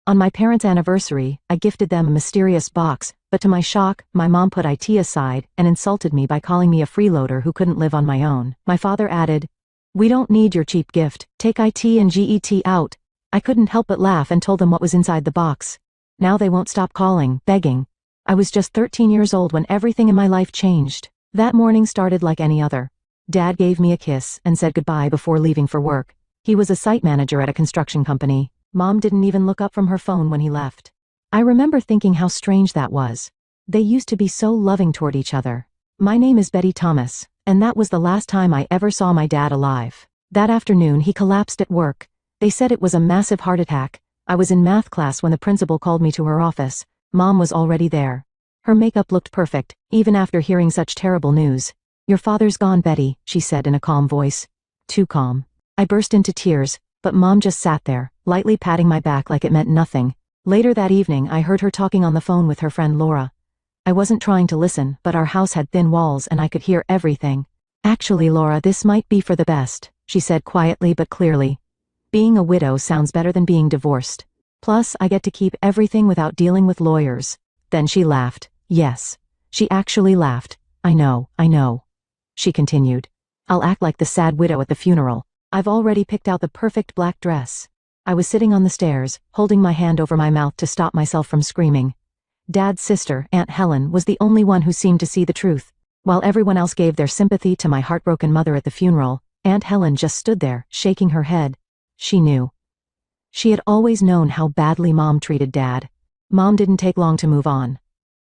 On my parents' anniversary, I gifted them a mysterious box, but to my shock, my mom put IT aside and insulted me by calling me a freeloader who couldn't live on my own. My father added, "We don't need your cheap gift, take IT and GET out." I couldn't help but laugh and told them what was inside the box. Now they won't stop calling, begging. I was just 13 years old when everything in my life changed. That morning started like any other. Dad gave me a kiss and said goodbye before leaving for work. He was a site manager at a construction company. Mom didn't even look up from her phone when he left. I remember thinking how strange that was. They used to be so loving toward each other. My name is Betty Thomas, and that was the last time I ever saw my dad alive. That afternoon he collapsed at work. They said it was a massive heart attack. I was in math class when the principal called me to her office. Mom was already there. Her makeup looked perfect, even after hearing such terrible news. "Your father's gone, Betty," she said in a calm voice. Too calm. I burst into tears, but Mom just sat there, lightly patting my back like it meant nothing. Later that evening I heard her talking on the phone with her friend Laura. I wasn't trying to listen, but our house had thin walls and I could hear everything. "Actually, Laura, this might be for the best," she said quietly but clearly. "Being a widow sounds better than being divorced. Plus, I get to keep everything without dealing with lawyers." Then she laughed. Yes. She actually laughed. I know. She continued. "I'll act like the sad widow at the funeral. I've already picked out the perfect black dress." I was sitting on the stairs, holding my hand over my mouth to stop myself from screaming. Dad's sister, Aunt Helen, was the only one who seemed to see the truth. While everyone else gave their sympathy to my heartbroken mother at the funeral, Aunt Helen just stood there, shaking her head. She knew. She had always known how badly Mom treated Dad. Mom didn't take long to move on.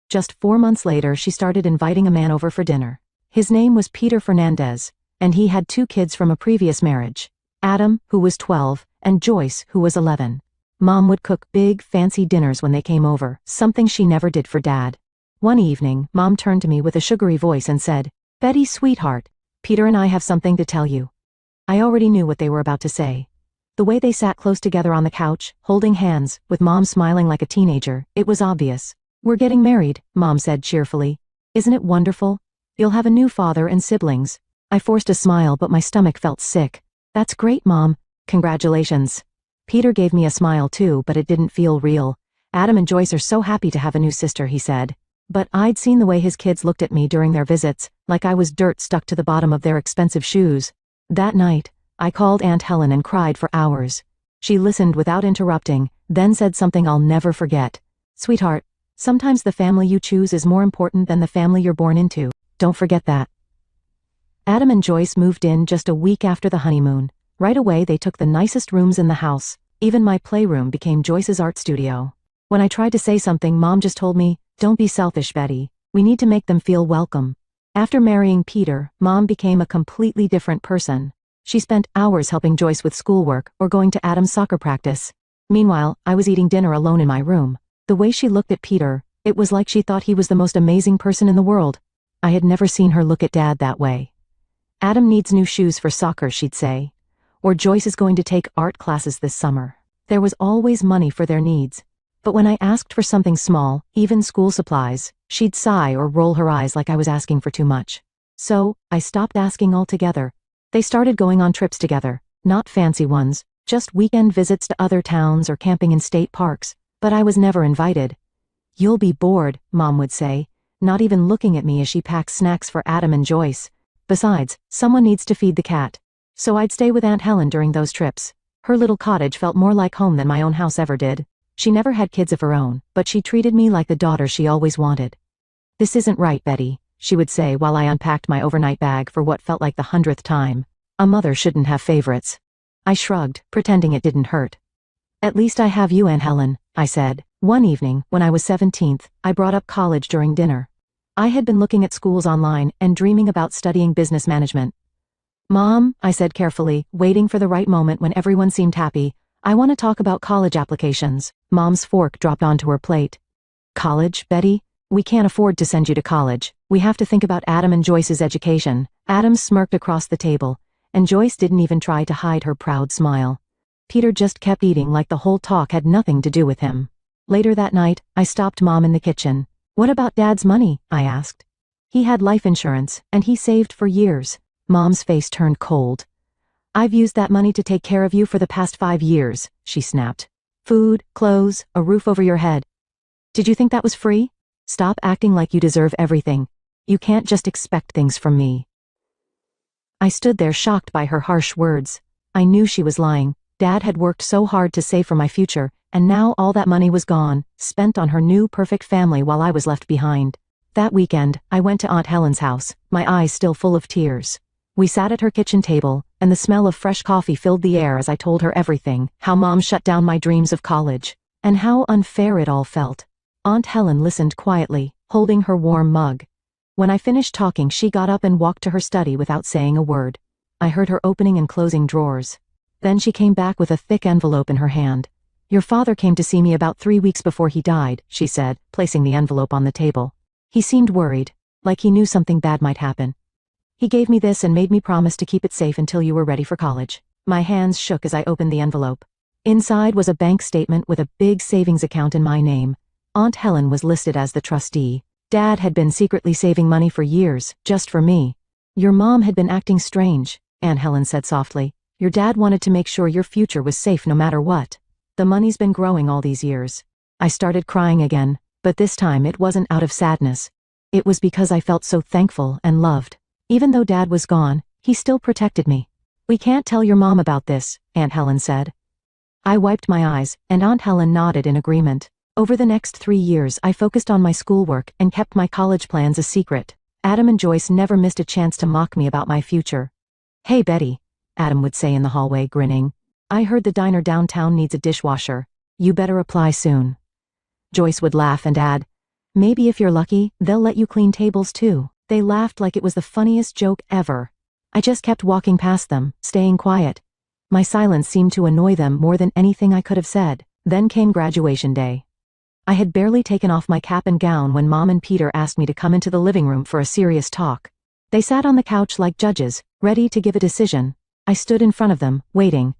Just 4 months later, she started inviting a man over for dinner. His name was Peter Fernandez, and he had 2 kids from a previous marriage. Adam, who was 12, and Joyce, who was 11. Mom would cook big, fancy dinners when they came over, something she never did for Dad. One evening, Mom turned to me with a sugary voice and said, "Betty, sweetheart, Peter and I have something to tell you." I already knew what they were about to say. The way they sat close together on the couch, holding hands, with Mom smiling like a teenager, it was obvious. "We're getting married," Mom said cheerfully. "Isn't it wonderful? You'll have a new father and siblings." I forced a smile, but my stomach felt sick. "That's great, Mom. Congratulations." Peter gave me a smile too, but it didn't feel real. "Adam and Joyce are so happy to have a new sister," he said. But I'd seen the way his kids looked at me during their visits, like I was dirt stuck to the bottom of their expensive shoes. That night, I called Aunt Helen and cried for hours. She listened without interrupting, then said something I'll never forget. "Sweetheart, sometimes the family you choose is more important than the family you're born into. Don't forget that." Adam and Joyce moved in just a week after the honeymoon. Right away they took the nicest rooms in the house. Even my playroom became Joyce's art studio. When I tried to say something, Mom just told me, "Don't be selfish, Betty. We need to make them feel welcome." After marrying Peter, Mom became a completely different person. She spent hours helping Joyce with schoolwork or going to Adam's soccer practice. Meanwhile, I was eating dinner alone in my room. The way she looked at Peter, it was like she thought he was the most amazing person in the world. I had never seen her look at Dad that way. "Adam needs new shoes for soccer," she'd say. Or "Joyce is going to take art classes this summer." There was always money for their needs. But when I asked for something small, even school supplies, she'd sigh or roll her eyes like I was asking for too much. So, I stopped asking altogether. They started going on trips together, not fancy ones, just weekend visits to other towns or camping in state parks, but I was never invited. "You'll be bored," Mom would say, not even looking at me as she packed snacks for Adam and Joyce. Besides, someone needs to feed the cat. So I'd stay with Aunt Helen during those trips. Her little cottage felt more like home than my own house ever did. She never had kids of her own, but she treated me like the daughter she always wanted. "This isn't right, Betty," she would say while I unpacked my overnight bag for what felt like the 100th time. "A mother shouldn't have favorites." I shrugged, pretending it didn't hurt. "At least I have you, Aunt Helen," I said. One evening, when I was 17th, I brought up college during dinner. I had been looking at schools online and dreaming about studying business management. "Mom," I said carefully, waiting for the right moment when everyone seemed happy, "I want to talk about college applications." Mom's fork dropped onto her plate. "College, Betty? We can't afford to send you to college. We have to think about Adam and Joyce's education." Adam smirked across the table, and Joyce didn't even try to hide her proud smile. Peter just kept eating like the whole talk had nothing to do with him. Later that night, I stopped Mom in the kitchen. "What about Dad's money?" I asked. "He had life insurance, and he saved for years." Mom's face turned cold. "I've used that money to take care of you for the past 5 years, she snapped. Food, clothes, a roof over your head. Did you think that was free? Stop acting like you deserve everything. You can't just expect things from me. I stood there shocked by her harsh words. I knew she was lying. Dad had worked so hard to save for my future, and now all that money was gone, spent on her new perfect family while I was left behind. That weekend, I went to Aunt Helen's house, my eyes still full of tears. We sat at her kitchen table, and the smell of fresh coffee filled the air as I told her everything, how Mom shut down my dreams of college, and how unfair it all felt. Aunt Helen listened quietly, holding her warm mug. When I finished talking, she got up and walked to her study without saying a word. I heard her opening and closing drawers. Then she came back with a thick envelope in her hand. Your father came to see me about 3 weeks before he died, she said, placing the envelope on the table. He seemed worried, like he knew something bad might happen. He gave me this and made me promise to keep it safe until you were ready for college. My hands shook as I opened the envelope. Inside was a bank statement with a big savings account in my name. Aunt Helen was listed as the trustee. Dad had been secretly saving money for years, just for me. Your mom had been acting strange, Aunt Helen said softly. Your dad wanted to make sure your future was safe no matter what. The money's been growing all these years. I started crying again, but this time it wasn't out of sadness. It was because I felt so thankful and loved. Even though Dad was gone, he still protected me. We can't tell your mom about this, Aunt Helen said. I wiped my eyes, and Aunt Helen nodded in agreement. Over the next 3 years, I focused on my schoolwork and kept my college plans a secret. Adam and Joyce never missed a chance to mock me about my future. Hey Betty, Adam would say in the hallway, grinning. I heard the diner downtown needs a dishwasher. You better apply soon. Joyce would laugh and add, maybe if you're lucky, they'll let you clean tables too. They laughed like it was the funniest joke ever. I just kept walking past them, staying quiet. My silence seemed to annoy them more than anything I could have said. Then came graduation day. I had barely taken off my cap and gown when Mom and Peter asked me to come into the living room for a serious talk. They sat on the couch like judges, ready to give a decision. I stood in front of them, waiting.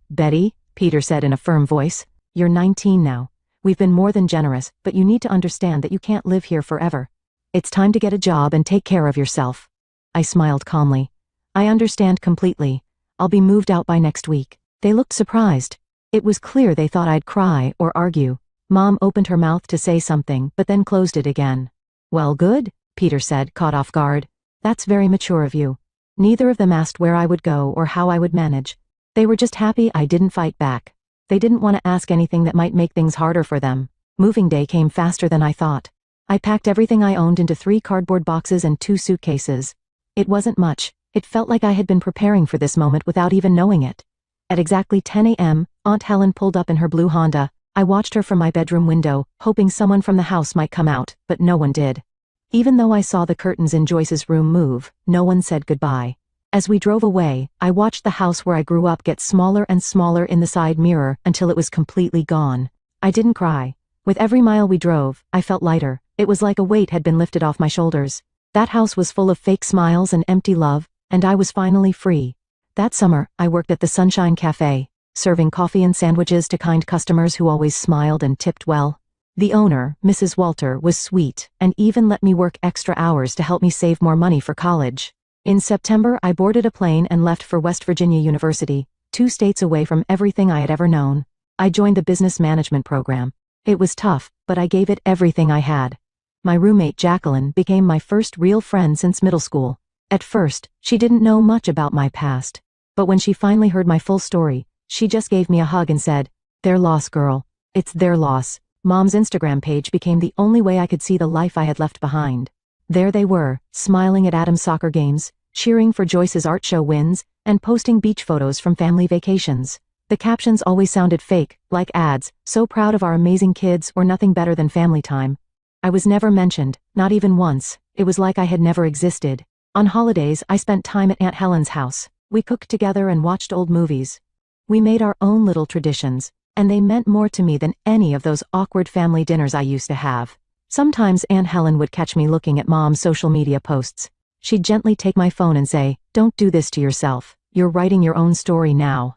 Betty, Peter said in a firm voice, you're 19 now. We've been more than generous, but you need to understand that you can't live here forever. It's time to get a job and take care of yourself. I smiled calmly. I understand completely. I'll be moved out by next week. They looked surprised. It was clear they thought I'd cry or argue. Mom opened her mouth to say something, but then closed it again. Well, good, Peter said, caught off guard. That's very mature of you. Neither of them asked where I would go or how I would manage. They were just happy I didn't fight back. They didn't want to ask anything that might make things harder for them. Moving day came faster than I thought. I packed everything I owned into 3 cardboard boxes and 2 suitcases. It wasn't much. It felt like I had been preparing for this moment without even knowing it. At exactly 10 a.m., Aunt Helen pulled up in her blue Honda. I watched her from my bedroom window, hoping someone from the house might come out, but no one did. Even though I saw the curtains in Joyce's room move, no one said goodbye. As we drove away, I watched the house where I grew up get smaller and smaller in the side mirror until it was completely gone. I didn't cry. With every mile we drove, I felt lighter. It was like a weight had been lifted off my shoulders. That house was full of fake smiles and empty love, and I was finally free. That summer, I worked at the Sunshine Cafe, serving coffee and sandwiches to kind customers who always smiled and tipped well. The owner, Mrs. Walter, was sweet, and even let me work extra hours to help me save more money for college. In September, I boarded a plane and left for West Virginia University, 2 states away from everything I had ever known. I joined the business management program. It was tough, but I gave it everything I had. My roommate Jacqueline became my first real friend since middle school. At first, she didn't know much about my past. But when she finally heard my full story, she just gave me a hug and said, "Their loss, girl. It's their loss." Mom's Instagram page became the only way I could see the life I had left behind. There they were, smiling at Adam's soccer games, cheering for Joyce's art show wins, and posting beach photos from family vacations. The captions always sounded fake, like ads, so proud of our amazing kids or nothing better than family time. I was never mentioned, not even once. It was like I had never existed. On holidays, I spent time at Aunt Helen's house. We cooked together and watched old movies. We made our own little traditions, and they meant more to me than any of those awkward family dinners I used to have. Sometimes Aunt Helen would catch me looking at Mom's social media posts. She'd gently take my phone and say, "Don't do this to yourself. You're writing your own story now."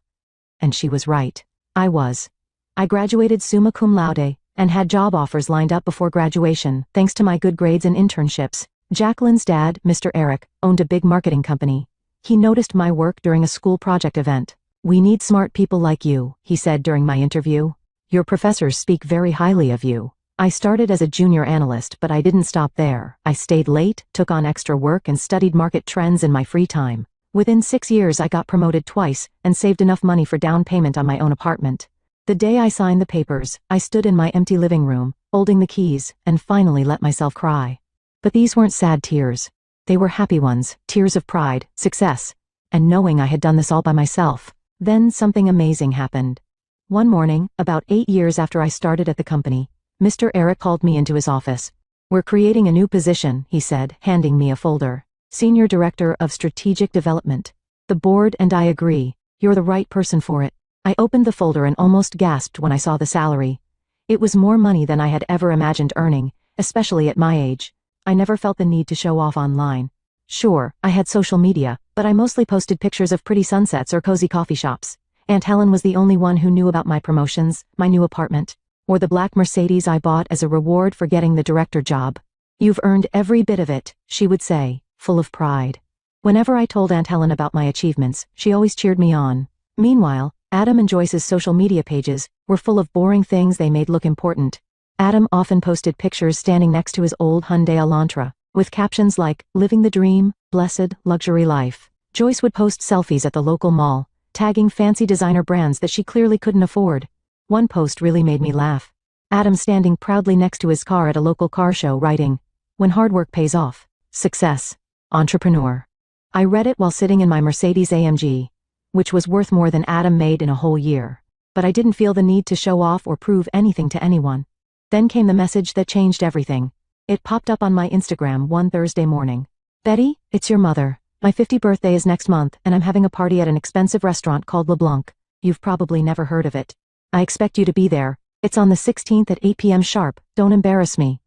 And she was right. I was. I graduated summa cum laude, and had job offers lined up before graduation, thanks to my good grades and internships. Jacqueline's dad, Mr. Eric, owned a big marketing company. He noticed my work during a school project event. "We need smart people like you," he said during my interview. Your professors speak very highly of you. I started as a junior analyst, but I didn't stop there. I stayed late, took on extra work, and studied market trends in my free time. Within 6 years I got promoted twice, and saved enough money for down payment on my own apartment. The day I signed the papers, I stood in my empty living room, holding the keys, and finally let myself cry. But these weren't sad tears. They were happy ones, tears of pride, success, and knowing I had done this all by myself. Then something amazing happened. One morning, about 8 years after I started at the company, Mr. Eric called me into his office. "We're creating a new position," he said, handing me a folder. "Senior Director of Strategic Development. The board and I agree. You're the right person for it." I opened the folder and almost gasped when I saw the salary. It was more money than I had ever imagined earning, especially at my age. I never felt the need to show off online. Sure, I had social media, but I mostly posted pictures of pretty sunsets or cozy coffee shops. Aunt Helen was the only one who knew about my promotions, my new apartment, or the black Mercedes I bought as a reward for getting the director job. "You've earned every bit of it," she would say, full of pride. Whenever I told Aunt Helen about my achievements, she always cheered me on. Meanwhile, Adam and Joyce's social media pages were full of boring things they made look important. Adam often posted pictures standing next to his old Hyundai Elantra, with captions like, "Living the dream, blessed, luxury life." Joyce would post selfies at the local mall, tagging fancy designer brands that she clearly couldn't afford. One post really made me laugh. Adam standing proudly next to his car at a local car show writing, "When hard work pays off. Success. Entrepreneur." I read it while sitting in my Mercedes AMG, which was worth more than Adam made in a whole year. But I didn't feel the need to show off or prove anything to anyone. Then came the message that changed everything. It popped up on my Instagram one Thursday morning. "Betty, it's your mother. My 50th birthday is next month, and I'm having a party at an expensive restaurant called LeBlanc. You've probably never heard of it. I expect you to be there. It's on the 16th at 8 p.m. sharp. Don't embarrass me."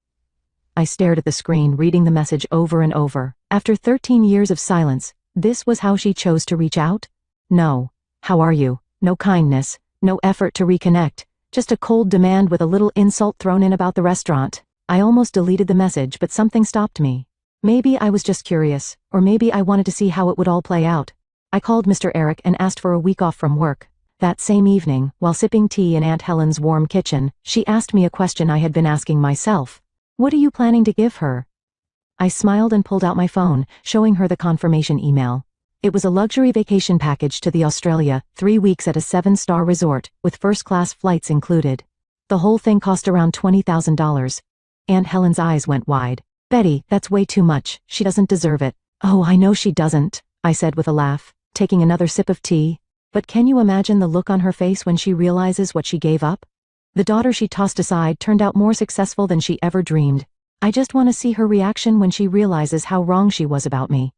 I stared at the screen, reading the message over and over. After 13 years of silence, this was how she chose to reach out? No. "How are you?" No kindness, no effort to reconnect, just a cold demand with a little insult thrown in about the restaurant. I almost deleted the message, but something stopped me. Maybe I was just curious, or maybe I wanted to see how it would all play out. I called Mr. Eric and asked for a week off from work. That same evening, while sipping tea in Aunt Helen's warm kitchen, she asked me a question I had been asking myself. "What are you planning to give her?" I smiled and pulled out my phone, showing her the confirmation email. It was a luxury vacation package to the Australia, 3 weeks at a 7-star resort, with first-class flights included. The whole thing cost around $20,000. Aunt Helen's eyes went wide. "Betty, that's way too much. She doesn't deserve it." "Oh, I know she doesn't," I said with a laugh, taking another sip of tea. But can you imagine the look on her face when she realizes what she gave up? The daughter she tossed aside turned out more successful than she ever dreamed. I just want to see her reaction when she realizes how wrong she was about me.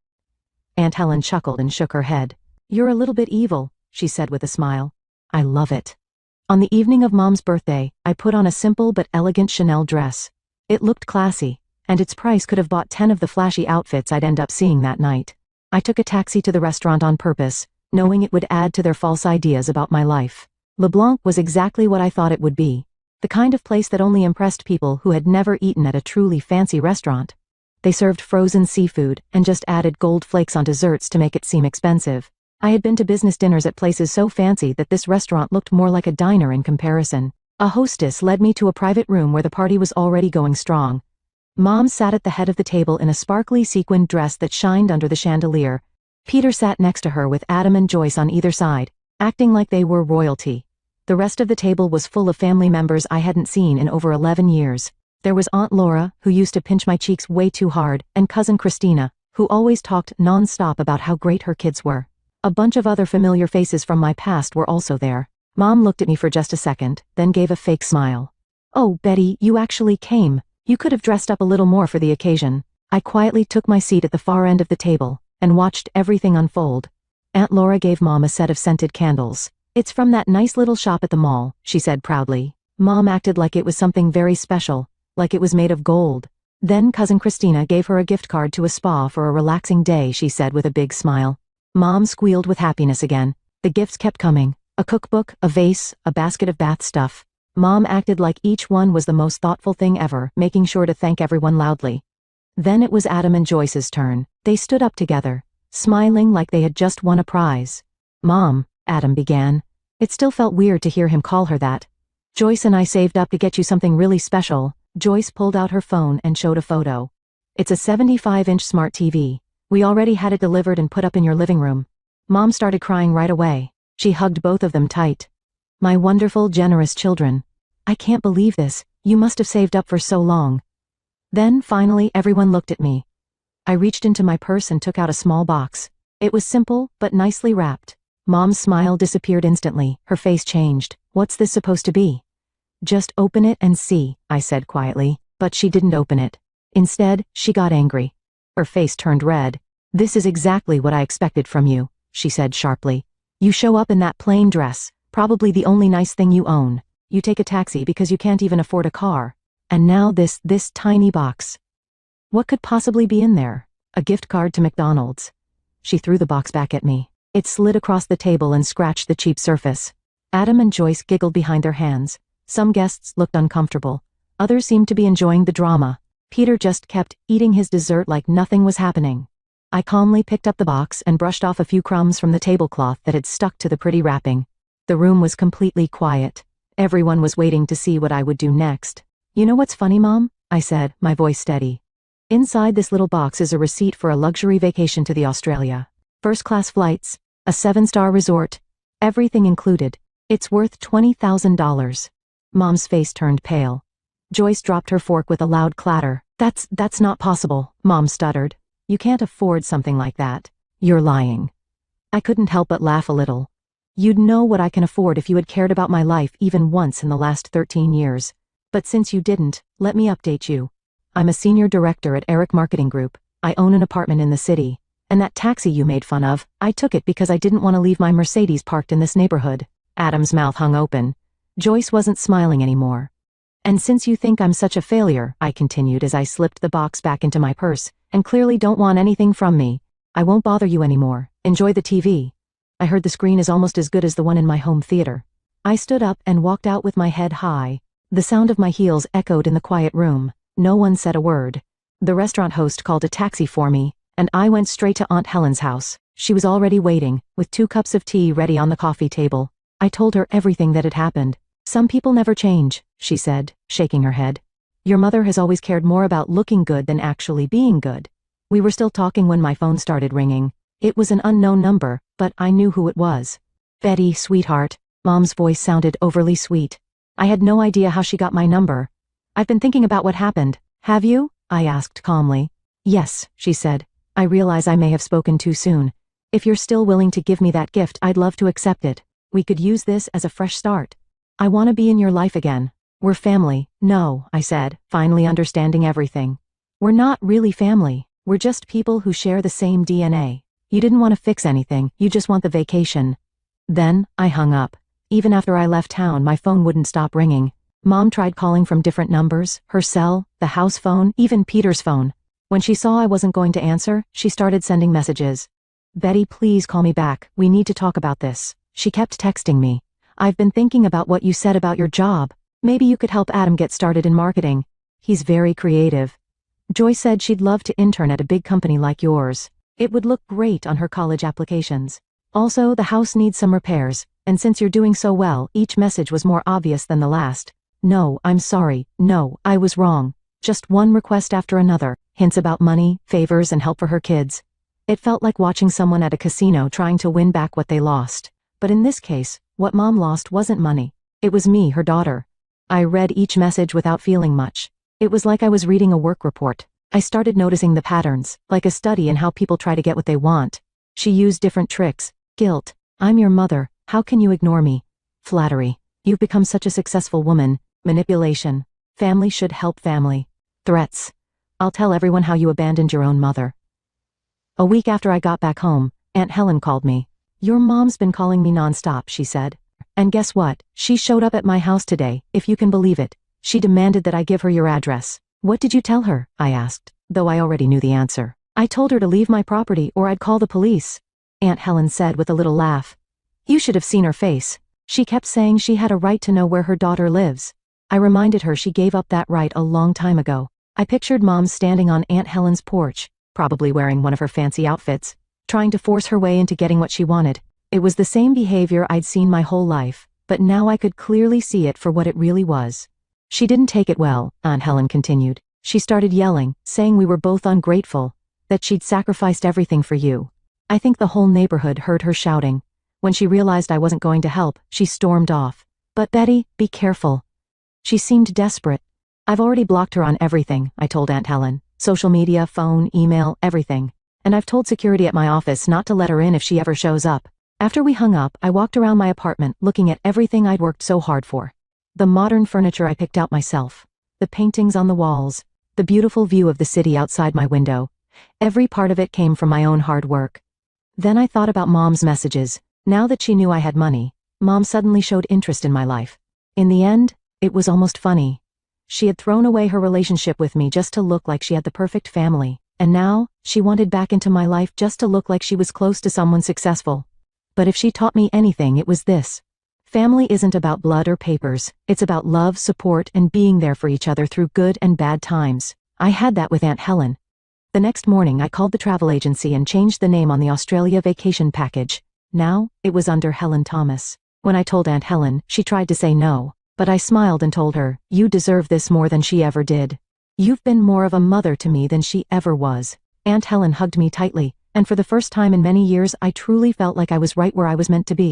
Aunt Helen chuckled and shook her head. "You're a little bit evil," she said with a smile. "I love it." On the evening of Mom's birthday, I put on a simple but elegant Chanel dress. It looked classy, and its price could have bought 10 of the flashy outfits I'd end up seeing that night. I took a taxi to the restaurant on purpose, knowing it would add to their false ideas about my life. LeBlanc was exactly what I thought it would be. The kind of place that only impressed people who had never eaten at a truly fancy restaurant. They served frozen seafood, and just added gold flakes on desserts to make it seem expensive. I had been to business dinners at places so fancy that this restaurant looked more like a diner in comparison. A hostess led me to a private room where the party was already going strong. Mom sat at the head of the table in a sparkly sequined dress that shined under the chandelier. Peter sat next to her with Adam and Joyce on either side, acting like they were royalty. The rest of the table was full of family members I hadn't seen in over 11 years. There was Aunt Laura, who used to pinch my cheeks way too hard, and Cousin Christina, who always talked non-stop about how great her kids were. A bunch of other familiar faces from my past were also there. Mom looked at me for just a second, then gave a fake smile. "Oh, Betty, you actually came. You could have dressed up a little more for the occasion." I quietly took my seat at the far end of the table, and watched everything unfold. Aunt Laura gave Mom a set of scented candles. "It's from that nice little shop at the mall," she said proudly. Mom acted like it was something very special, like it was made of gold. Then Cousin Christina gave her a gift card to a spa for a relaxing day, she said with a big smile. Mom squealed with happiness again. The gifts kept coming. A cookbook, a vase, a basket of bath stuff. Mom acted like each one was the most thoughtful thing ever, making sure to thank everyone loudly. Then it was Adam and Joyce's turn. They stood up together, smiling like they had just won a prize. "Mom," Adam began. It still felt weird to hear him call her that. Joyce and I saved up to get you something really special. Joyce pulled out her phone and showed a photo. It's a 75-inch smart TV. We already had it delivered and put up in your living room. Mom started crying right away. She hugged both of them tight. My wonderful, generous children. I can't believe this. You must have saved up for so long. Then, finally, everyone looked at me. I reached into my purse and took out a small box. It was simple, but nicely wrapped. Mom's smile disappeared instantly. Her face changed. What's this supposed to be? Just open it and see, I said quietly, but she didn't open it. Instead, she got angry. Her face turned red. This is exactly what I expected from you, she said sharply. You show up in that plain dress, probably the only nice thing you own. You take a taxi because you can't even afford a car. And now this tiny box. What could possibly be in there? A gift card to McDonald's. She threw the box back at me. It slid across the table and scratched the cheap surface. Adam and Joyce giggled behind their hands. Some guests looked uncomfortable. Others seemed to be enjoying the drama. Peter just kept eating his dessert like nothing was happening. I calmly picked up the box and brushed off a few crumbs from the tablecloth that had stuck to the pretty wrapping. The room was completely quiet. Everyone was waiting to see what I would do next. You know what's funny, Mom? I said, my voice steady. Inside this little box is a receipt for a luxury vacation to the Australia. First-class flights, a 7-star resort, everything included. It's worth $20,000. Mom's face turned pale. Joyce dropped her fork with a loud clatter. That's not possible, Mom stuttered. You can't afford something like that. You're lying. I couldn't help but laugh a little. You'd know what I can afford if you had cared about my life even once in the last 13 years. But since you didn't, let me update you. I'm a senior director at Eric Marketing Group. I own an apartment in the city. And that taxi you made fun of, I took it because I didn't want to leave my Mercedes parked in this neighborhood. Adam's mouth hung open. Joyce wasn't smiling anymore. And since you think I'm such a failure, I continued as I slipped the box back into my purse, and clearly don't want anything from me, I won't bother you anymore. Enjoy the TV. I heard the screen is almost as good as the one in my home theater. I stood up and walked out with my head high. The sound of my heels echoed in the quiet room. No one said a word. The restaurant host called a taxi for me, and I went straight to Aunt Helen's house. She was already waiting, with 2 cups of tea ready on the coffee table. I told her everything that had happened. Some people never change, she said, shaking her head. Your mother has always cared more about looking good than actually being good. We were still talking when my phone started ringing. It was an unknown number, but I knew who it was. Betty, sweetheart. Mom's voice sounded overly sweet. I had no idea how she got my number. I've been thinking about what happened. Have you? I asked calmly. Yes, she said. I realize I may have spoken too soon. If you're still willing to give me that gift, I'd love to accept it. We could use this as a fresh start. I want to be in your life again. We're family. No, I said, finally understanding everything. We're not really family. We're just people who share the same DNA. You didn't want to fix anything, you just want the vacation. Then, I hung up. Even after I left town, my phone wouldn't stop ringing. Mom tried calling from different numbers, her cell, the house phone, even Peter's phone. When she saw I wasn't going to answer, she started sending messages. Betty, please call me back. We need to talk about this. She kept texting me. I've been thinking about what you said about your job. Maybe you could help Adam get started in marketing. He's very creative. Joyce said she'd love to intern at a big company like yours. It would look great on her college applications. Also, the house needs some repairs, and since you're doing so well, each message was more obvious than the last. No, I'm sorry. No, I was wrong. Just one request after another, hints about money, favors, and help for her kids. It felt like watching someone at a casino trying to win back what they lost. But in this case, what Mom lost wasn't money. It was me, her daughter. I read each message without feeling much. It was like I was reading a work report. I started noticing the patterns, like a study in how people try to get what they want. She used different tricks. Guilt. I'm your mother. How can you ignore me? Flattery. You've become such a successful woman. Manipulation. Family should help family. Threats. I'll tell everyone how you abandoned your own mother. A week after I got back home, Aunt Helen called me. Your mom's been calling me nonstop, she said. And guess what? She showed up at my house today, if you can believe it. She demanded that I give her your address. What did you tell her? I asked, though I already knew the answer. I told her to leave my property or I'd call the police. Aunt Helen said with a little laugh. You should have seen her face. She kept saying she had a right to know where her daughter lives. I reminded her she gave up that right a long time ago. I pictured Mom standing on Aunt Helen's porch, probably wearing one of her fancy outfits, trying to force her way into getting what she wanted. It was the same behavior I'd seen my whole life. but now I could clearly see it for what it really was. She didn't take it well, Aunt Helen continued. She started yelling, saying we were both ungrateful, that she'd sacrificed everything for you. I think the whole neighborhood heard her shouting. When she realized I wasn't going to help, she stormed off. But Betty, be careful. She seemed desperate. I've already blocked her on everything, I told Aunt Helen. Social media, phone, email, everything. And I've told security at my office not to let her in if she ever shows up. After we hung up, I walked around my apartment looking at everything I'd worked so hard for. The modern furniture I picked out myself. The paintings on the walls. The beautiful view of the city outside my window. Every part of it came from my own hard work. Then I thought about Mom's messages. Now that she knew I had money, Mom suddenly showed interest in my life. In the end, it was almost funny. She had thrown away her relationship with me just to look like she had the perfect family, and now, she wanted back into my life just to look like she was close to someone successful. But if she taught me anything, it was this. Family isn't about blood or papers, it's about love, support, and being there for each other through good and bad times. I had that with Aunt Helen. The next morning I called the travel agency and changed the name on the Australia vacation package. Now, it was under Helen Thomas. When I told Aunt Helen, she tried to say no, but I smiled and told her, you deserve this more than she ever did. You've been more of a mother to me than she ever was. Aunt Helen hugged me tightly, and for the first time in many years I truly felt like I was right where I was meant to be.